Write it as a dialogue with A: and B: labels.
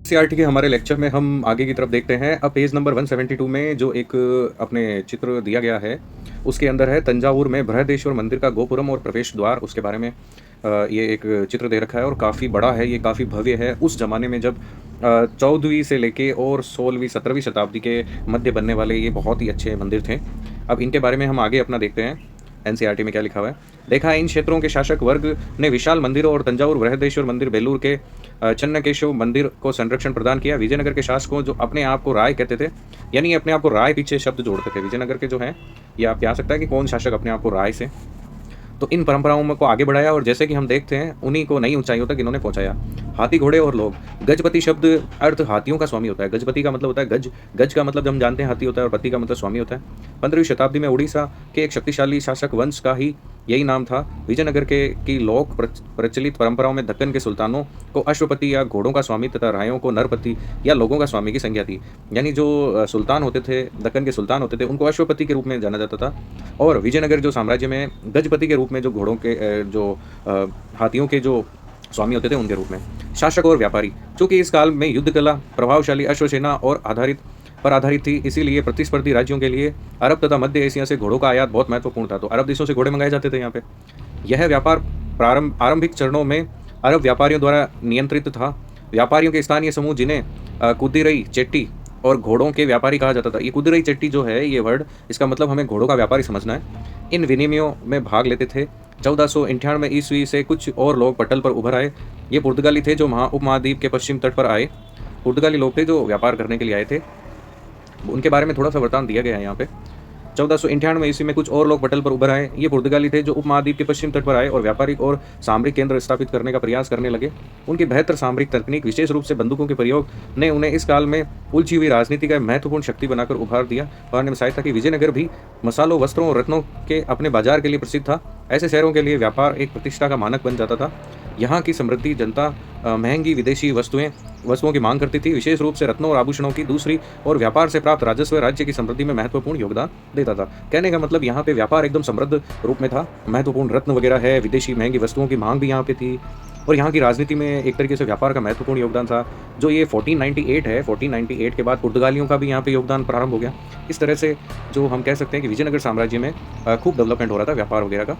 A: NCERT के हमारे lecture में हम आगे की तरफ देखते हैं। अब पेज नंबर 172 में जो एक अपने चित्र दिया गया है, उसके अंदर है तंजावुर में बृहदेश्वर मंदिर का गोपुरम और प्रवेश द्वार। उसके बारे में ये एक चित्र दे रखा है और काफ़ी बड़ा है, ये काफ़ी भव्य है। उस ज़माने में जब 14वीं से लेके और 16वीं 17वीं शताब्दी के मध्य बनने वाले ये बहुत ही अच्छे मंदिर थे। अब इनके बारे में हम आगे अपना देखते हैं, एनसीईआरटी में क्या लिखा हुआ है। देखा है, इन क्षेत्रों के शासक वर्ग ने विशाल मंदिरों और तंजावुर बृहदेश्वर मंदिर, बेलूर के चन्नकेशव मंदिर को संरक्षण प्रदान किया। विजयनगर के शासकों जो अपने आप को राय कहते थे, यानी अपने आप को राय पीछे शब्द जोड़ते थे। विजयनगर के जो हैं, ये आपके आ सकता है कि कौन शासक अपने आप को राय से, तो इन परंपराओं में को आगे बढ़ाया और जैसे कि हम देखते हैं उन्हीं को नई ऊंचाइयों तक इन्होंने पहुंचाया। हाथी, घोड़े और लोग। गजपति शब्द अर्थ हाथियों का स्वामी होता है। गजपति का मतलब होता है गज, गज का मतलब हम जानते हैं हाथी होता है और पति का मतलब स्वामी होता है। 15वीं शताब्दी में उड़ीसा के एक शक्तिशाली शासक वंश का ही यही नाम था। विजयनगर के की लोक प्रचलित परंपराओं में दक्कन के सुल्तानों को अश्वपति या घोड़ों का स्वामी तथा रायों को नरपति या लोगों का स्वामी की संज्ञा थी। यानी जो सुल्तान होते थे, दक्कन के सुल्तान होते थे, उनको अश्वपति के रूप में जाना जाता था और विजयनगर जो साम्राज्य में गजपति के रूप में जो घोड़ों के हाथियों के जो स्वामी होते थे उनके रूप में। शासक और व्यापारी। चूंकि इस काल में युद्ध कला प्रभावशाली अश्वसेना और आधारित थी, इसीलिए प्रतिस्पर्धी राज्यों के लिए अरब तथा मध्य एशिया से घोड़ों का आयात बहुत महत्वपूर्ण था। तो अरब देशों से घोड़े मंगाए जाते थे यहाँ पे। यह व्यापार आरंभिक चरणों में अरब व्यापारियों द्वारा नियंत्रित था। व्यापारियों के स्थानीय समूह, जिन्हें कुदिरई चेट्टी और घोड़ों के व्यापारी कहा जाता था। ये कुदिरई चेट्टी जो है, ये वर्ड, इसका मतलब हमें घोड़ों का व्यापारी समझना है। इन विनिमयों में भाग लेते थे। 1498 ईस्वी से कुछ और लोग पटल पर उभर आए। ये पुर्तगाली थे जो उपमहाद्वीप के पश्चिम तट पर आए। पुर्तगाली लोग थे जो व्यापार करने के लिए आए थे। उनके बारे में थोड़ा सा वृतांत दिया गया है यहाँ पे। 1498 ईस्वी में कुछ और लोग पटल पर उभर आए। ये पुर्तगाली थे जो उपमहाद्वीप के पश्चिम तट पर आए और व्यापारिक और सामरिक केंद्र स्थापित करने का प्रयास करने लगे। उनकी बेहतर सामरिक तकनीक, विशेष रूप से बंदूकों के प्रयोग, ने उन्हें इस काल में उलझी हुई राजनीति का महत्वपूर्ण शक्ति बनाकर उभार दिया और ने सहायता की। विजयनगर भी मसालों, वस्त्रों और रत्नों के अपने बाजार के लिए प्रसिद्ध था। ऐसे शहरों के लिए व्यापार एक प्रतिष्ठा का मानक बन जाता था। यहाँ की समृद्धि जनता महंगी विदेशी वस्तुओं की मांग करती थी, विशेष रूप से रत्नों और आभूषणों की। दूसरी और व्यापार से प्राप्त राजस्व राज्य की समृद्धि में महत्वपूर्ण योगदान देता था। कहने का मतलब यहाँ पे व्यापार एकदम समृद्ध रूप में था। महत्वपूर्ण रत्न वगैरह है, विदेशी महंगी वस्तुओं की मांग भी यहाँ पे थी और यहाँ की राजनीति में एक तरीके से व्यापार का महत्वपूर्ण योगदान था। जो ये 1498 है, 1498 के बाद पुर्तगालियों का भी यहाँ पे योगदान प्रारंभ हो गया। इस तरह से जो हम कह सकते हैं कि विजयनगर साम्राज्य में खूब डेवलपमेंट हो रहा था व्यापार वगैरह का।